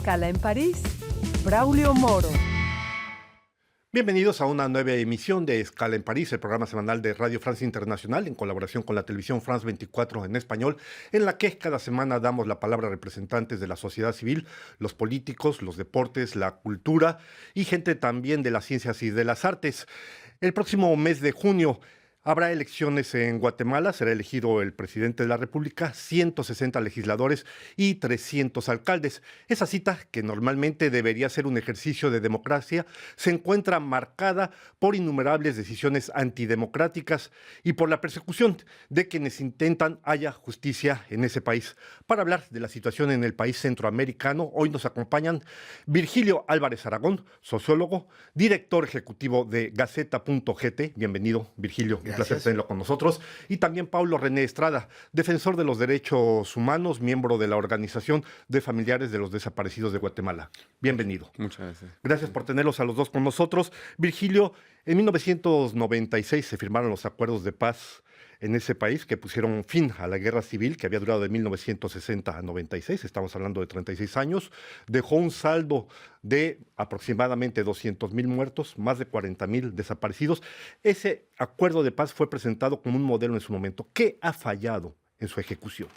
Escala en París, Braulio Moro. Bienvenidos a una nueva emisión de Escala en París, el programa semanal de Radio France Internacional en colaboración con la televisión France 24 en español, en la que cada semana damos la palabra a representantes de la sociedad civil, los políticos, los deportes, la cultura y gente también de las ciencias y de las artes. El próximo mes de junio habrá elecciones en Guatemala, será elegido el presidente de la República, 160 legisladores y 300 alcaldes. Esa cita, que normalmente debería ser un ejercicio de democracia, se encuentra marcada por innumerables decisiones antidemocráticas y por la persecución de quienes intentan haya justicia en ese país. Para hablar de la situación en el país centroamericano, hoy nos acompañan Virgilio Álvarez Aragón, sociólogo, director ejecutivo de Gaceta.gt. Bienvenido, Virgilio. Un placer tenerlo con nosotros. Y también Paulo René Estrada, defensor de los derechos humanos, miembro de la Organización de Familiares de los Desaparecidos de Guatemala. Bienvenido. Muchas gracias. Gracias por tenerlos a los dos con nosotros. Virgilio, en 1996 se firmaron los acuerdos de paz en ese país que pusieron fin a la guerra civil que había durado de 1960 a 96, estamos hablando de 36 años, dejó un saldo de aproximadamente 200,000 muertos, más de 40,000 desaparecidos. Ese acuerdo de paz fue presentado como un modelo en su momento. ¿Qué ha fallado en su ejecución?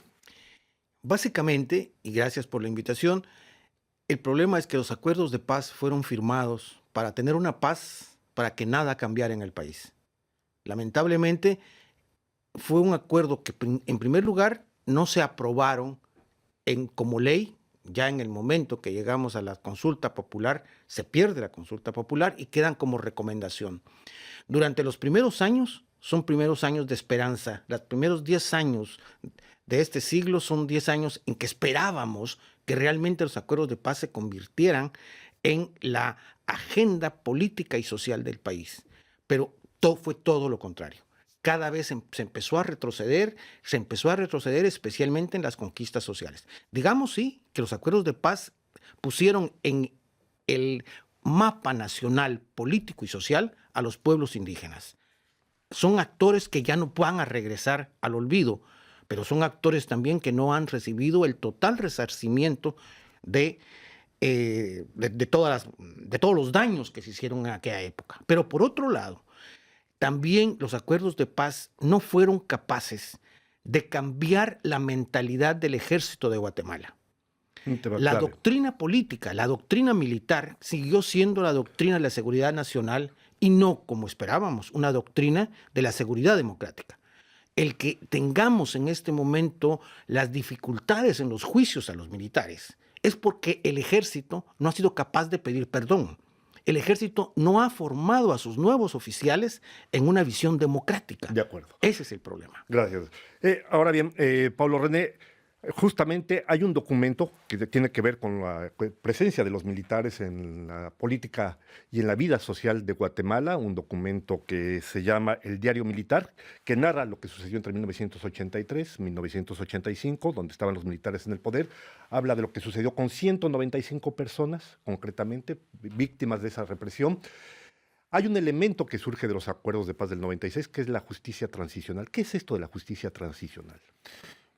Básicamente, y gracias por la invitación, el problema es que los acuerdos de paz fueron firmados para tener una paz, para que nada cambiara en el país. Lamentablemente, fue un acuerdo que, en primer lugar, no se aprobaron como ley. Ya en el momento que llegamos a la consulta popular, se pierde la consulta popular y quedan como recomendación. Durante los primeros años, son primeros años de esperanza. Los primeros 10 años de este siglo son 10 años en que esperábamos que realmente los acuerdos de paz se convirtieran en la agenda política y social del país. Pero fue todo lo contrario. Cada vez se empezó a retroceder especialmente en las conquistas sociales. Digamos, sí, que los acuerdos de paz pusieron en el mapa nacional, político y social a los pueblos indígenas. Son actores que ya no van a regresar al olvido, pero son actores también que no han recibido el total resarcimiento de todos los daños que se hicieron en aquella época. Pero por otro lado, también los acuerdos de paz no fueron capaces de cambiar la mentalidad del ejército de Guatemala. La doctrina política, la doctrina militar siguió siendo la doctrina de la seguridad nacional y no, como esperábamos, una doctrina de la seguridad democrática. El que tengamos en este momento las dificultades en los juicios a los militares es porque el ejército no ha sido capaz de pedir perdón. El ejército no ha formado a sus nuevos oficiales en una visión democrática. De acuerdo. Ese es el problema. Gracias. Ahora bien, Pablo René, justamente hay un documento que tiene que ver con la presencia de los militares en la política y en la vida social de Guatemala, un documento que se llama El Diario Militar, que narra lo que sucedió entre 1983 y 1985, donde estaban los militares en el poder. Habla de lo que sucedió con 195 personas, concretamente, víctimas de esa represión. Hay un elemento que surge de los acuerdos de paz del 96, que es la justicia transicional. ¿Qué es esto de la justicia transicional?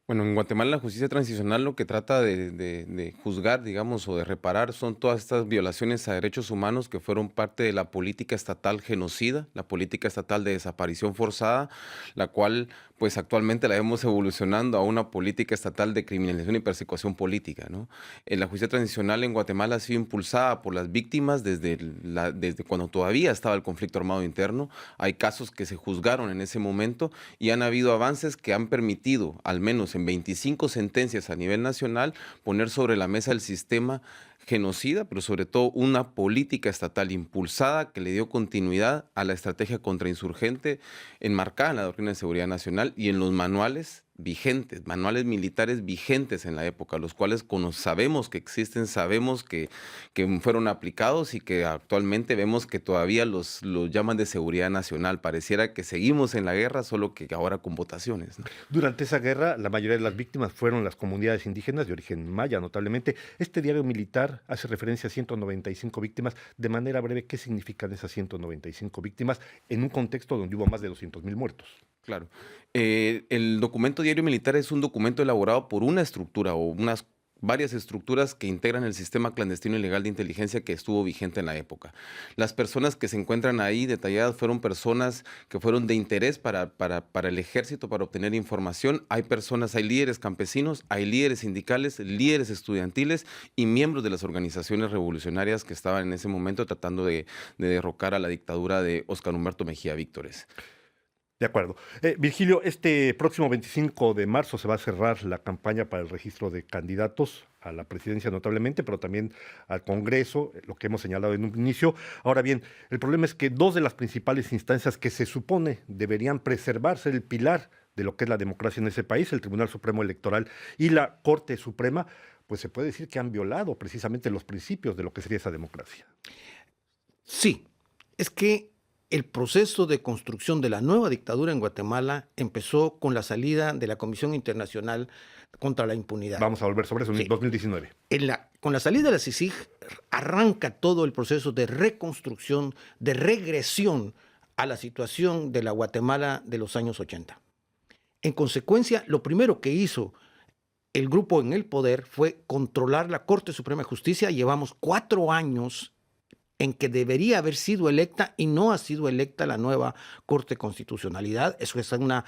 Bueno, en Guatemala la justicia transicional lo que trata de juzgar, digamos, o de reparar son todas estas violaciones a derechos humanos que fueron parte de la política estatal genocida, la política estatal de desaparición forzada, la cual pues actualmente la vemos evolucionando a una política estatal de criminalización y persecución política, ¿no? La justicia transicional en Guatemala ha sido impulsada por las víctimas desde cuando todavía estaba el conflicto armado interno. Hay casos que se juzgaron en ese momento y han habido avances que han permitido, al menos en 25 sentencias a nivel nacional, poner sobre la mesa el sistema genocida, pero sobre todo una política estatal impulsada que le dio continuidad a la estrategia contrainsurgente enmarcada en la doctrina de seguridad nacional y en los manuales vigentes, manuales militares vigentes en la época, los cuales sabemos que existen, sabemos que fueron aplicados y que actualmente vemos que todavía los llaman de seguridad nacional. Pareciera que seguimos en la guerra, solo que ahora con votaciones, ¿no? Durante esa guerra, la mayoría de las víctimas fueron las comunidades indígenas de origen maya, notablemente. Este diario militar hace referencia a 195 víctimas. De manera breve, ¿qué significan esas 195 víctimas en un contexto donde hubo más de 200,000 muertos? Claro. El documento Diario Militar es un documento elaborado por una estructura o unas varias estructuras que integran el sistema clandestino y legal de inteligencia que estuvo vigente en la época. Las personas que se encuentran ahí detalladas fueron personas que fueron de interés para el ejército, para obtener información. Hay líderes campesinos, hay líderes sindicales, líderes estudiantiles y miembros de las organizaciones revolucionarias que estaban en ese momento tratando de derrocar a la dictadura de Óscar Humberto Mejía Víctores. De acuerdo. Virgilio, este próximo 25 de marzo se va a cerrar la campaña para el registro de candidatos a la presidencia notablemente, pero también al Congreso, lo que hemos señalado en un inicio. Ahora bien, el problema es que dos de las principales instancias que se supone deberían preservarse, el pilar de lo que es la democracia en ese país, el Tribunal Supremo Electoral y la Corte Suprema, pues se puede decir que han violado precisamente los principios de lo que sería esa democracia. Sí, es que el proceso de construcción de la nueva dictadura en Guatemala empezó con la salida de la Comisión Internacional contra la Impunidad. Vamos a volver sobre eso en Sí. 2019. Con la salida de la CICIG arranca todo el proceso de reconstrucción, de regresión a la situación de la Guatemala de los años 80. En consecuencia, lo primero que hizo el grupo en el poder fue controlar la Corte Suprema de Justicia. Llevamos 4 años en que debería haber sido electa y no ha sido electa la nueva Corte de Constitucionalidad. Eso es una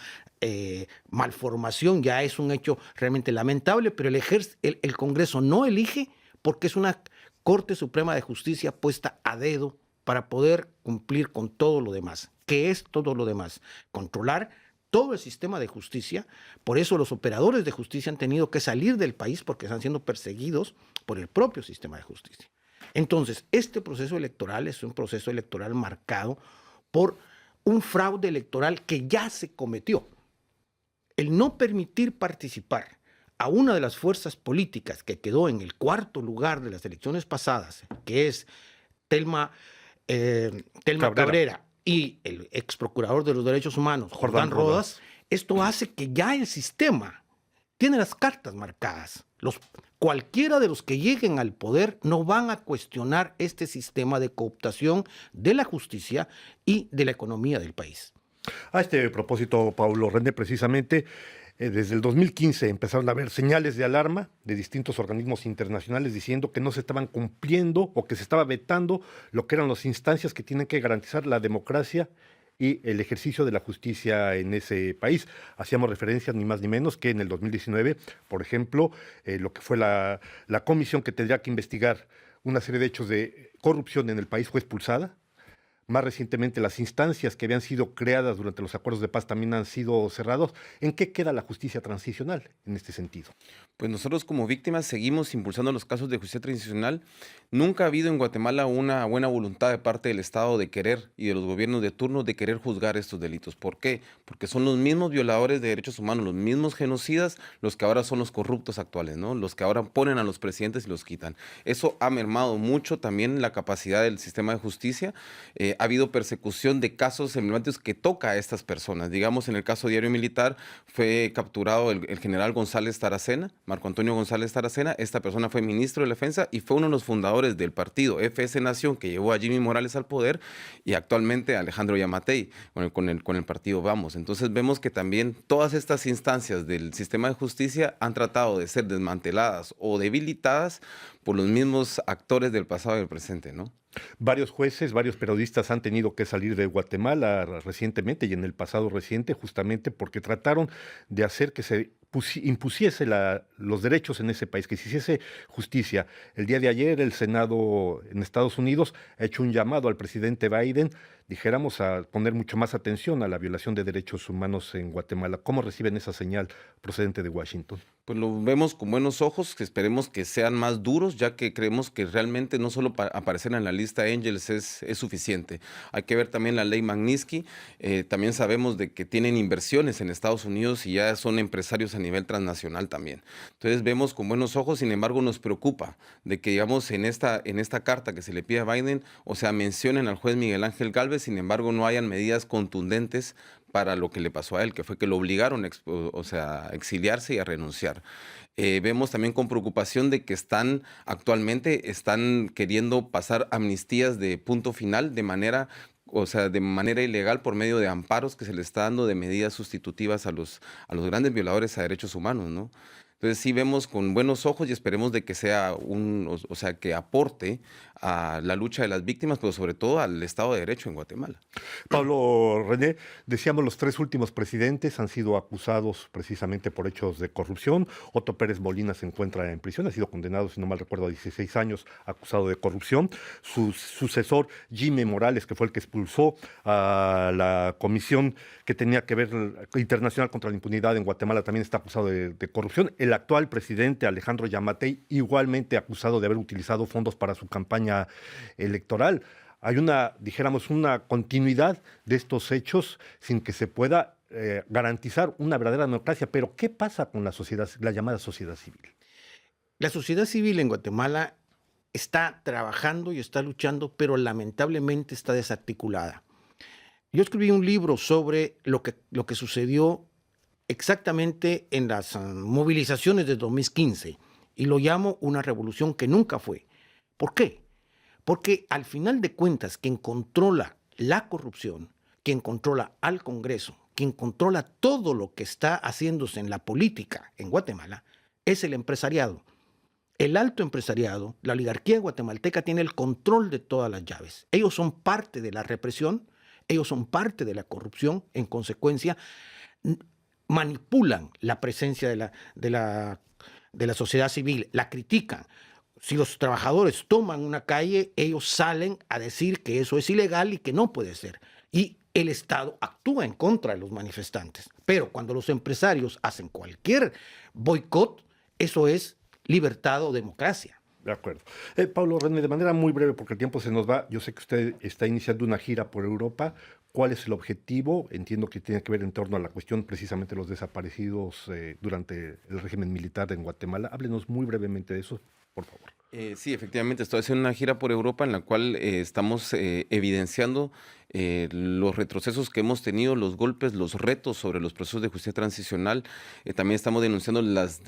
malformación, ya es un hecho realmente lamentable, pero el Congreso no elige porque es una Corte Suprema de Justicia puesta a dedo para poder cumplir con todo lo demás. ¿Qué es todo lo demás? Controlar todo el sistema de justicia. Por eso los operadores de justicia han tenido que salir del país porque están siendo perseguidos por el propio sistema de justicia. Entonces, este proceso electoral es un proceso electoral marcado por un fraude electoral que ya se cometió. El no permitir participar a una de las fuerzas políticas que quedó en el 4º lugar de las elecciones pasadas, que es Telma Cabrera y el ex procurador de los derechos humanos, Jordán Rodas, esto hace que ya el sistema tiene las cartas marcadas. Cualquiera de los que lleguen al poder no van a cuestionar este sistema de cooptación de la justicia y de la economía del país. A este propósito, Paulo René, precisamente, desde el 2015 empezaron a haber señales de alarma de distintos organismos internacionales diciendo que no se estaban cumpliendo o que se estaba vetando lo que eran las instancias que tienen que garantizar la democracia y el ejercicio de la justicia en ese país. Hacíamos referencia ni más ni menos que en el 2019, por ejemplo, lo que fue la comisión que tendría que investigar una serie de hechos de corrupción en el país fue expulsada. Más recientemente, las instancias que habían sido creadas durante los acuerdos de paz también han sido cerrados. ¿En qué queda la justicia transicional en este sentido? Pues nosotros como víctimas seguimos impulsando los casos de justicia transicional. Nunca ha habido en Guatemala una buena voluntad de parte del Estado de querer y de los gobiernos de turno de querer juzgar estos delitos. ¿Por qué? Porque son los mismos violadores de derechos humanos, los mismos genocidas, los que ahora son los corruptos actuales, ¿no? Los que ahora ponen a los presidentes y los quitan. Eso ha mermado mucho también la capacidad del sistema de justicia. Ha habido persecución de casos emblemáticos que toca a estas personas. Digamos, en el caso Diario Militar fue capturado el general González Taracena, Marco Antonio González Taracena. Esta persona fue ministro de la Defensa y fue uno de los fundadores del partido FS Nación que llevó a Jimmy Morales al poder y actualmente Alejandro Yamatei con el partido Vamos. Entonces vemos que también todas estas instancias del sistema de justicia han tratado de ser desmanteladas o debilitadas por los mismos actores del pasado y del presente, ¿no? Varios jueces, varios periodistas han tenido que salir de Guatemala recientemente y en el pasado reciente justamente porque trataron de hacer que se impusiese los derechos en ese país, que se hiciese justicia. El día de ayer el Senado en Estados Unidos ha hecho un llamado al presidente Biden, dijéramos, a poner mucho más atención a la violación de derechos humanos en Guatemala. ¿Cómo reciben esa señal procedente de Washington? Pues lo vemos con buenos ojos, que esperemos que sean más duros, ya que creemos que realmente no solo aparecer en la lista Angels es suficiente. Hay que ver también la ley Magnitsky. También sabemos de que tienen inversiones en Estados Unidos y ya son empresarios a nivel transnacional también. Entonces vemos con buenos ojos, sin embargo nos preocupa de que, digamos, en esta carta que se le pide a Biden, o sea, mencionen al juez Miguel Ángel Gálvez, sin embargo no hayan medidas contundentes para lo que le pasó a él, que fue que lo obligaron a exiliarse y a renunciar. Vemos también con preocupación de que actualmente están queriendo pasar amnistías de punto final de manera ilegal por medio de amparos que se le está dando de medidas sustitutivas a los grandes violadores a derechos humanos, ¿no? Entonces sí vemos con buenos ojos y esperemos de que sea que aporte a la lucha de las víctimas, pero sobre todo al Estado de Derecho en Guatemala. Pablo René, decíamos, los 3 últimos presidentes han sido acusados precisamente por hechos de corrupción. Otto Pérez Molina se encuentra en prisión, ha sido condenado, si no mal recuerdo, a 16 años, acusado de corrupción. Su sucesor, Jimmy Morales, que fue el que expulsó a la comisión que tenía que ver internacional contra la impunidad en Guatemala, también está acusado de corrupción. El actual presidente, Alejandro Yamatei, igualmente acusado de haber utilizado fondos para su campaña electoral. Hay una continuidad de estos hechos sin que se pueda garantizar una verdadera democracia. Pero ¿qué pasa con la llamada sociedad civil? La sociedad civil en Guatemala está trabajando y está luchando, pero lamentablemente está desarticulada. Yo escribí un libro sobre lo que sucedió exactamente en las movilizaciones de 2015 y lo llamo una revolución que nunca fue. ¿Por qué? Porque al final de cuentas, quien controla la corrupción, quien controla al Congreso, quien controla todo lo que está haciéndose en la política en Guatemala, es el empresariado. El alto empresariado, la oligarquía guatemalteca tiene el control de todas las llaves. Ellos son parte de la represión, ellos son parte de la corrupción, en consecuencia, manipulan la presencia de la sociedad civil, la critican. Si los trabajadores toman una calle, ellos salen a decir que eso es ilegal y que no puede ser. Y el Estado actúa en contra de los manifestantes. Pero cuando los empresarios hacen cualquier boicot, eso es libertad o democracia. De acuerdo. Pablo René, de manera muy breve, porque el tiempo se nos va, yo sé que usted está iniciando una gira por Europa. ¿Cuál es el objetivo? Entiendo que tiene que ver en torno a la cuestión precisamente de los desaparecidos durante el régimen militar en Guatemala. Háblenos muy brevemente de eso, por favor. Sí, efectivamente, estoy haciendo una gira por Europa en la cual estamos evidenciando los retrocesos que hemos tenido, los golpes, los retos sobre los procesos de justicia transicional. También estamos denunciando las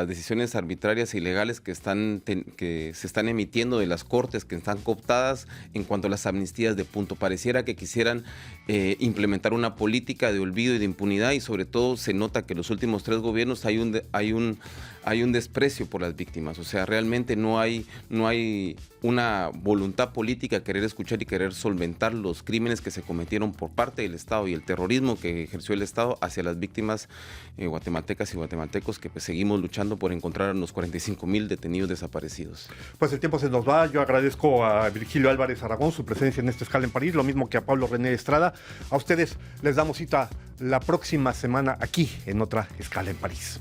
decisiones arbitrarias e ilegales que se están emitiendo de las cortes, que están cooptadas en cuanto a las amnistías de punto. Pareciera que quisieran implementar una política de olvido y de impunidad, y sobre todo se nota que en los últimos 3 gobiernos hay un desprecio por las víctimas. O sea, realmente no hay una voluntad política de querer escuchar y querer solventar los crímenes que se cometieron por parte del Estado y el terrorismo que ejerció el Estado hacia las víctimas guatemaltecas y guatemaltecos, que pues seguimos luchando por encontrar a los 45,000 detenidos desaparecidos. Pues el tiempo se nos va. Yo agradezco a Virgilio Álvarez Aragón su presencia en esta escala en París, lo mismo que a Pablo René Estrada. A ustedes les damos cita la próxima semana aquí en otra escala en París.